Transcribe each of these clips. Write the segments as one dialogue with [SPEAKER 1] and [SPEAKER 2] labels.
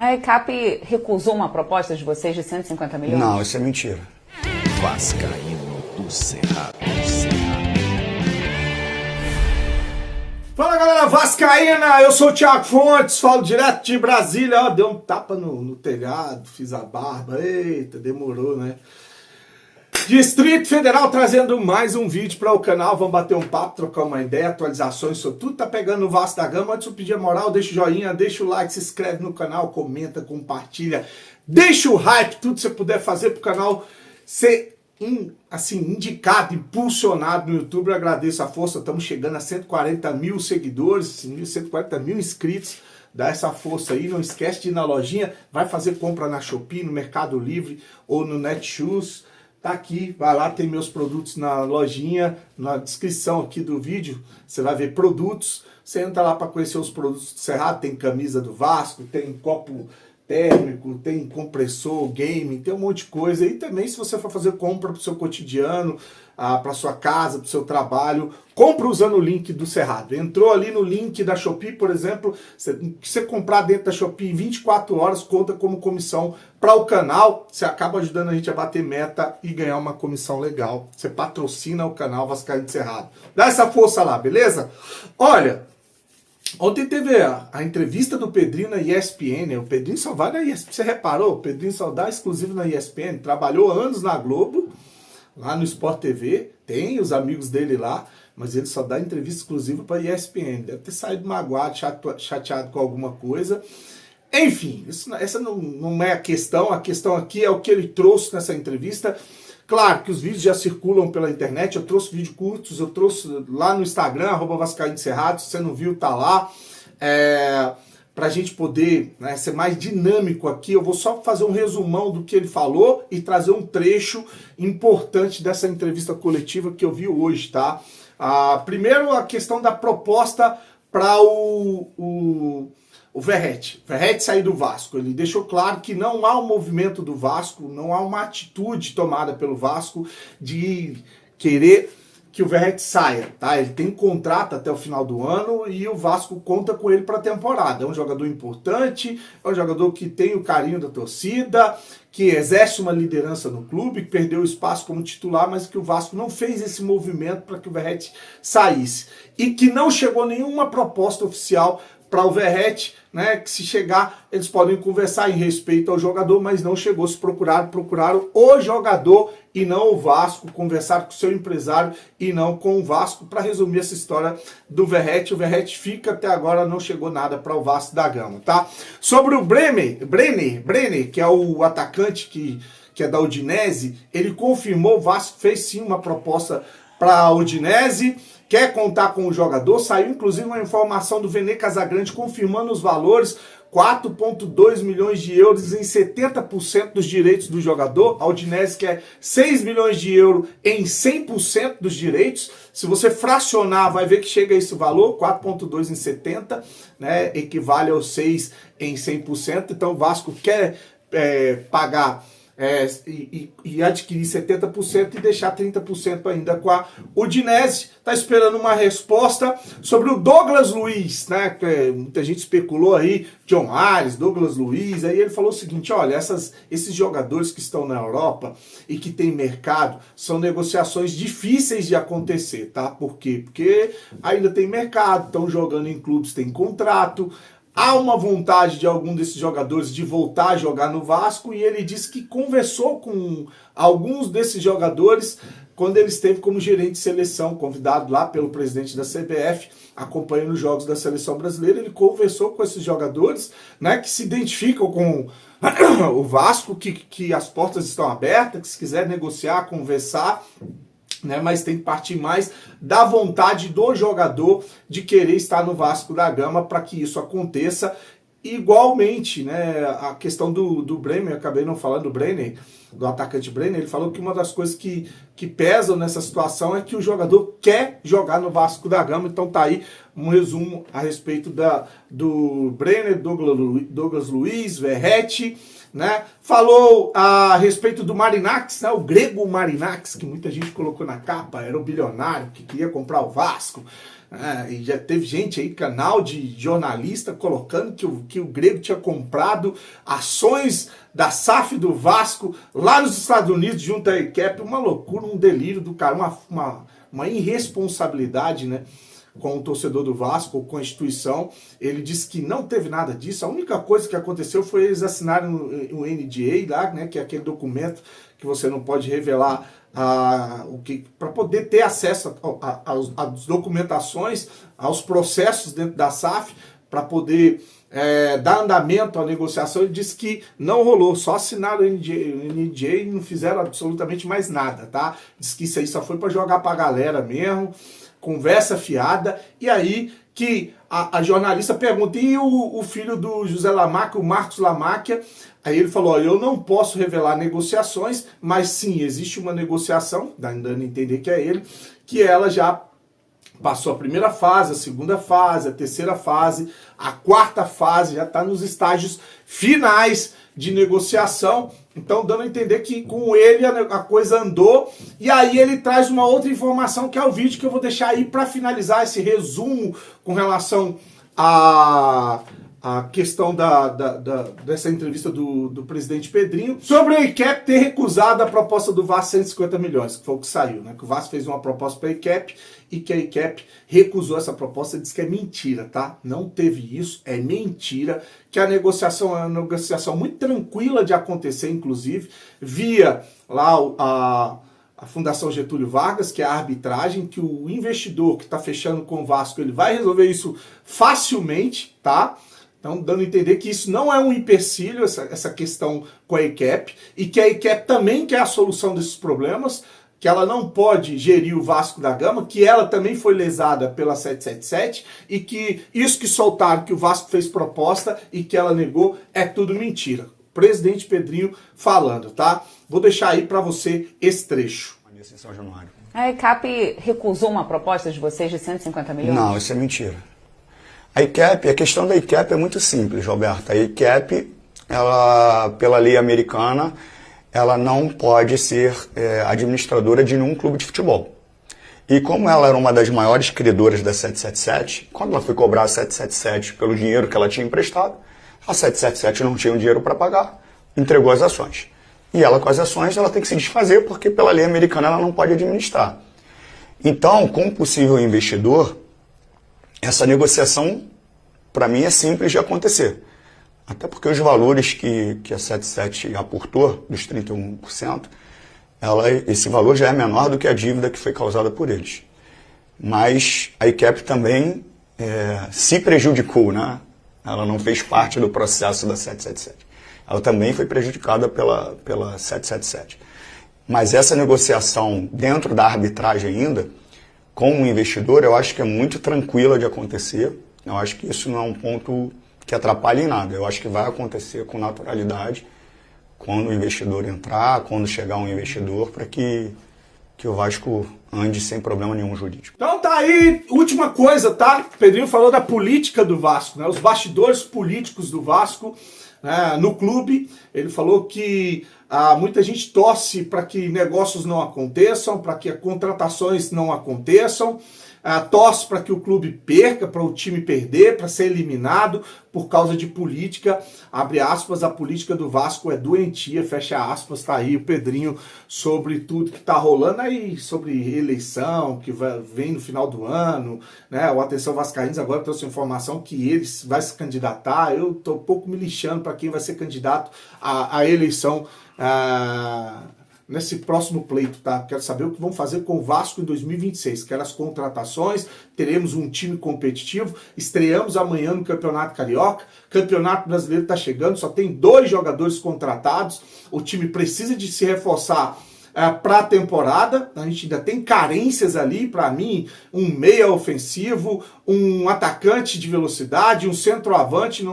[SPEAKER 1] A ECAP recusou uma proposta de vocês de 150 milhões?
[SPEAKER 2] Não, isso é mentira.
[SPEAKER 3] Vascaíno do Cerrado.
[SPEAKER 4] Fala galera vascaína, eu sou o Thiago Fontes, falo direto de Brasília. Ó, deu um tapa no telhado, fiz a barba, eita, demorou, né? Distrito Federal trazendo mais um vídeo para o canal, vamos bater um papo, trocar uma ideia, atualizações sobre tudo, tá pegando no Vasco da Gama. Antes de eu pedir a moral, deixa o joinha, deixa o like, se inscreve no canal, comenta, compartilha, deixa o hype, tudo que você puder fazer pro canal ser assim, indicado, impulsionado no YouTube. Eu agradeço a força, estamos chegando a 140 mil seguidores, 140 mil inscritos. Dá essa força aí, não esquece de ir na lojinha, vai fazer compra na Shopee, no Mercado Livre ou no Netshoes. Tá aqui, vai lá, tem meus produtos na lojinha, na descrição aqui do vídeo, você vai ver produtos, você entra lá para conhecer os produtos do Cerrado, tem camisa do Vasco, tem copo térmico, tem compressor, game, tem um monte de coisa. E também se você for fazer compra para o seu cotidiano, para sua casa, para o seu trabalho, compra usando o link do Cerrado. Entrou ali no link da Shopee, por exemplo, você comprar dentro da Shopee em 24 horas, conta como comissão para o canal, você acaba ajudando a gente a bater meta e ganhar uma comissão legal. Você patrocina o canal Vascaíno do Cerrado. Dá essa força lá, beleza? Olha, ontem teve a entrevista do Pedrinho na ESPN, o Pedrinho só vai na ESPN, você reparou? O Pedrinho só dá exclusivo na ESPN, trabalhou anos na Globo, lá no Sport TV, tem os amigos dele lá, mas ele só dá entrevista exclusiva para ESPN, deve ter saído magoado, chateado com alguma coisa. Enfim, essa não é a questão aqui é o que ele trouxe nessa entrevista. Claro que os vídeos já circulam pela internet, eu trouxe vídeos curtos, eu trouxe lá no Instagram, @Vascaíno do Cerrado, se você não viu, tá lá. Pra gente poder, né, ser mais dinâmico aqui, eu vou só fazer um resumão do que ele falou e trazer um trecho importante dessa entrevista coletiva que eu vi hoje, tá? Primeiro, a questão da proposta para o Verratti sair do Vasco. Ele deixou claro que não há um movimento do Vasco, não há uma atitude tomada pelo Vasco de querer que o Verratti saia, tá? Ele tem contrato até o final do ano e o Vasco conta com ele para a temporada. É um jogador importante, é um jogador que tem o carinho da torcida, que exerce uma liderança no clube, que perdeu espaço como titular, mas que o Vasco não fez esse movimento para que o Verratti saísse. E que não chegou nenhuma proposta oficial para o Verratti, né, que se chegar, eles podem conversar em respeito ao jogador, mas não chegou, se procuraram o jogador e não o Vasco, conversaram com o seu empresário e não com o Vasco. Para resumir essa história do Verratti, o Verratti fica, até agora não chegou nada para o Vasco da Gama, tá? Sobre o Brenner, que é o atacante que é da Udinese, ele confirmou, o Vasco fez sim uma proposta para a Udinese, quer contar com o jogador, saiu inclusive uma informação do Vene Casagrande confirmando os valores, 4,2 milhões de euros em 70% dos direitos do jogador, a Udinese quer 6 milhões de euros em 100% dos direitos. Se você fracionar, vai ver que chega a esse valor, 4,2 em 70, né, equivale aos 6 em 100%, então o Vasco quer pagar e adquirir 70% e deixar 30% ainda com a Udinese. Está esperando uma resposta sobre o Douglas Luiz, né? Muita gente especulou aí, John Ares, Douglas Luiz. Aí ele falou o seguinte: olha, esses jogadores que estão na Europa e que tem mercado são negociações difíceis de acontecer, tá? Por quê? Porque ainda tem mercado, estão jogando em clubes, tem contrato. Há uma vontade de algum desses jogadores de voltar a jogar no Vasco e ele disse que conversou com alguns desses jogadores quando ele esteve como gerente de seleção, convidado lá pelo presidente da CBF, acompanhando os jogos da seleção brasileira. Ele conversou com esses jogadores, né, que se identificam com o Vasco, que as portas estão abertas, que se quiser negociar, conversar, né, mas tem que partir mais da vontade do jogador de querer estar no Vasco da Gama para que isso aconteça. Igualmente, né, a questão do Brenner, eu acabei não falando do Brenner, do atacante Brenner, ele falou que uma das coisas que pesam nessa situação é que o jogador quer jogar no Vasco da Gama. Então tá aí um resumo a respeito do Brenner, Douglas Luiz, Verratti, né? Falou a respeito do Marinakis, né? O grego Marinakis, que muita gente colocou na capa, era o bilionário que queria comprar o Vasco. E já teve gente aí, canal de jornalista, colocando que o Grêmio tinha comprado ações da SAF do Vasco lá nos Estados Unidos, junto à ECAP. Uma loucura, um delírio do cara, uma irresponsabilidade, né, com o torcedor do Vasco, com a instituição. Ele disse que não teve nada disso. A única coisa que aconteceu foi eles assinarem o NDA lá, né, que é aquele documento que você não pode revelar para poder ter acesso às documentações, aos processos dentro da SAF, para poder dar andamento à negociação. Ele disse que não rolou, só assinaram o NDA e não fizeram absolutamente mais nada, tá? Diz que isso aí só foi para jogar para a galera mesmo, conversa fiada. E aí que a jornalista pergunta, e o filho do José Lamáquia, o Marcos Lamáquia? Aí ele falou, olha, eu não posso revelar negociações, mas sim, existe uma negociação, dando a entender que é ele, que ela já passou a primeira fase, a segunda fase, a terceira fase, a quarta fase, já está nos estágios finais de negociação. Então, dando a entender que com ele a coisa andou. E aí ele traz uma outra informação, que é o vídeo que eu vou deixar aí para finalizar esse resumo com relação a questão dessa entrevista do presidente Pedrinho, sobre a ECAP ter recusado a proposta do Vasco 150 milhões, que foi o que saiu, né? Que o Vasco fez uma proposta para a ECAP e que a ECAP recusou essa proposta e disse que é mentira, tá? Não teve isso, é mentira, que a negociação é uma negociação muito tranquila de acontecer, inclusive, via lá a Fundação Getúlio Vargas, que é a arbitragem, que o investidor que está fechando com o Vasco, ele vai resolver isso facilmente, tá? Então, dando a entender que isso não é um empecilho, essa questão com a ECAP, e que a ECAP também quer a solução desses problemas, que ela não pode gerir o Vasco da Gama, que ela também foi lesada pela 777, e que isso que soltaram, que o Vasco fez proposta e que ela negou, é tudo mentira. Presidente Pedrinho falando, tá? Vou deixar aí para você esse trecho.
[SPEAKER 1] A ECAP recusou uma proposta de vocês de 150 milhões?
[SPEAKER 2] Não, isso é mentira. A questão da ECAP é muito simples, Roberto. A ECAP, ela, pela lei americana, ela não pode ser administradora de nenhum clube de futebol. E como ela era uma das maiores credoras da 777, quando ela foi cobrar a 777 pelo dinheiro que ela tinha emprestado, a 777 não tinha o dinheiro para pagar, entregou as ações. E ela, com as ações, ela tem que se desfazer, porque pela lei americana ela não pode administrar. Então, como possível investidor, essa negociação, para mim, é simples de acontecer. Até porque os valores que a 77 aportou, dos 31%, esse valor já é menor do que a dívida que foi causada por eles. Mas a ECAP também se prejudicou, né? Ela não fez parte do processo da 777. Ela também foi prejudicada pela 777. Mas essa negociação dentro da arbitragem ainda, com o investidor, eu acho que é muito tranquila de acontecer. Eu acho que isso não é um ponto que atrapalha em nada. Eu acho que vai acontecer com naturalidade quando o investidor entrar, quando chegar um investidor, para que o Vasco ande sem problema nenhum jurídico.
[SPEAKER 4] Então tá aí, última coisa, tá? O Pedrinho falou da política do Vasco, né? Os bastidores políticos do Vasco, né? No clube. Ele falou que muita gente torce para que negócios não aconteçam, para que contratações não aconteçam, torce para que o clube perca, para o time perder, para ser eliminado por causa de política. Abre aspas, a política do Vasco é doentia, fecha aspas. Tá aí o Pedrinho sobre tudo que tá rolando aí, sobre eleição que vem no final do ano, né? O Atenção Vascaínos agora trouxe informação que ele vai se candidatar. Eu tô um pouco me lixando para quem vai ser candidato à eleição nesse próximo pleito, tá? Quero saber o que vão fazer com o Vasco em 2026. Quero as contratações, teremos um time competitivo, estreamos amanhã no Campeonato Carioca, Campeonato Brasileiro tá chegando, só tem 2 jogadores contratados, o time precisa de se reforçar para a temporada. A gente ainda tem carências ali, para mim, um meia ofensivo, um atacante de velocidade, um centroavante,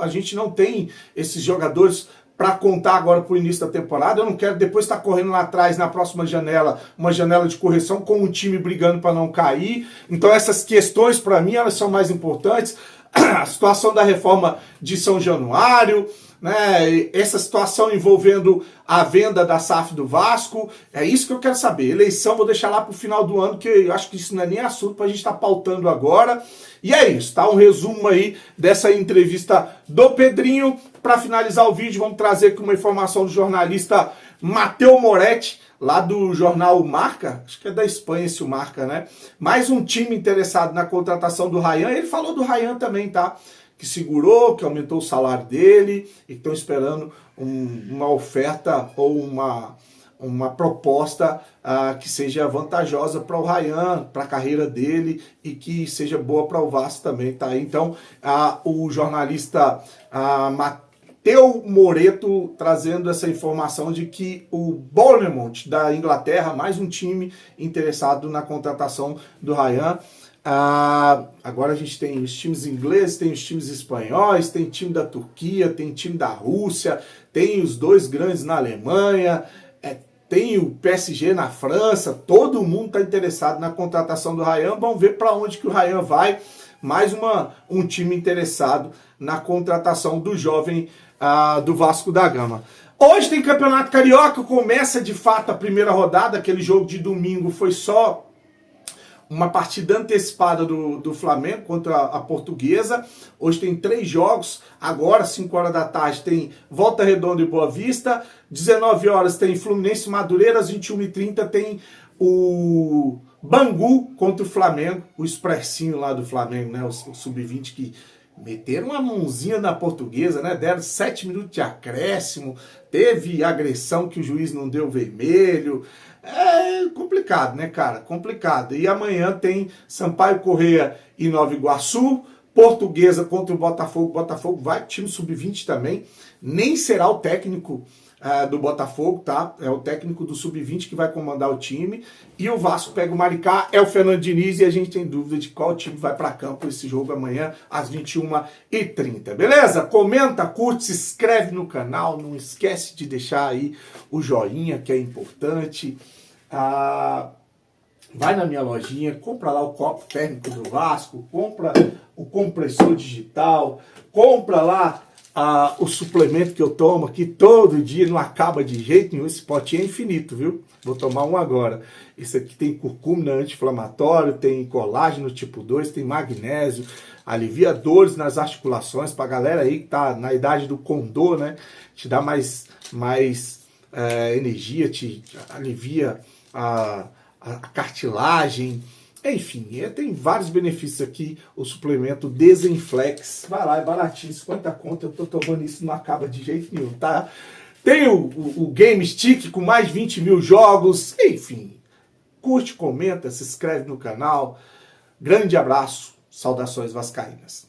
[SPEAKER 4] a gente não tem esses jogadores para contar agora para o início da temporada. Eu não quero depois estar correndo lá atrás na próxima janela, uma janela de correção com o time brigando para não cair. Então essas questões para mim elas são mais importantes. A situação da reforma de São Januário, né? Essa situação envolvendo a venda da SAF do Vasco, é isso que eu quero saber. Eleição vou deixar lá para o final do ano, que eu acho que isso não é nem assunto para a gente estar pautando agora. E é isso, tá? Um resumo aí dessa entrevista do Pedrinho. Para finalizar o vídeo, vamos trazer aqui uma informação do jornalista Matteo Moretti, lá do jornal Marca, acho que é da Espanha esse o Marca, né? Mais um time interessado na contratação do Ryan. Ele falou do Ryan também, tá? Que segurou, que aumentou o salário dele e que estão esperando uma oferta ou uma proposta que seja vantajosa para o Ryan, para a carreira dele e que seja boa para o Vasco também, tá? Então, o jornalista Matteo Moretti trazendo essa informação de que o Bournemouth da Inglaterra, mais um time interessado na contratação do Ryan. Agora a gente tem os times ingleses, tem os times espanhóis, tem time da Turquia, tem time da Rússia, tem os dois grandes na Alemanha, tem o PSG na França, todo mundo está interessado na contratação do Ryan. Vamos ver para onde que o Ryan vai. Mais um time interessado na contratação do jovem do Vasco da Gama. Hoje tem Campeonato Carioca, começa de fato a primeira rodada. Aquele jogo de domingo foi só uma partida antecipada do Flamengo contra a Portuguesa. Hoje tem 3 jogos. Agora, 5 horas da tarde, tem Volta Redonda e Boa Vista. 19 horas tem Fluminense e Madureira. Às 21h30 tem o Bangu contra o Flamengo. O expressinho lá do Flamengo, né? O Sub-20 que meteram uma mãozinha na Portuguesa, né? Deram 7 minutos de acréscimo. Teve agressão que o juiz não deu vermelho. É complicado, né, cara? Complicado. E amanhã tem Sampaio Corrêa e Nova Iguaçu, Portuguesa contra o Botafogo. Botafogo vai, time sub-20 também. Nem será o técnico do Botafogo, tá? É o técnico do sub-20 que vai comandar o time. E o Vasco pega o Maricá, é o Fernando Diniz, e a gente tem dúvida de qual time vai para campo esse jogo amanhã às 21h30. Beleza? Comenta, curte, se inscreve no canal, não esquece de deixar aí o joinha, que é importante. Vai na minha lojinha, compra lá o copo térmico do Vasco, compra o compressor digital, compra lá o suplemento que eu tomo aqui todo dia, não acaba de jeito nenhum. Esse potinho é infinito, viu? Vou tomar um agora. Esse aqui tem curcúmina anti-inflamatório, tem colágeno tipo 2, tem magnésio, alivia dores nas articulações, pra galera aí que tá na idade do condor, né? Te dá mais energia, te alivia a cartilagem. Enfim, tem vários benefícios aqui, o suplemento Desenflex. Vai lá, é baratinho, 50 conto, eu tô tomando isso, não acaba de jeito nenhum, tá? Tem o Game Stick com mais 20 mil jogos, enfim. Curte, comenta, se inscreve no canal. Grande abraço, saudações vascaínas.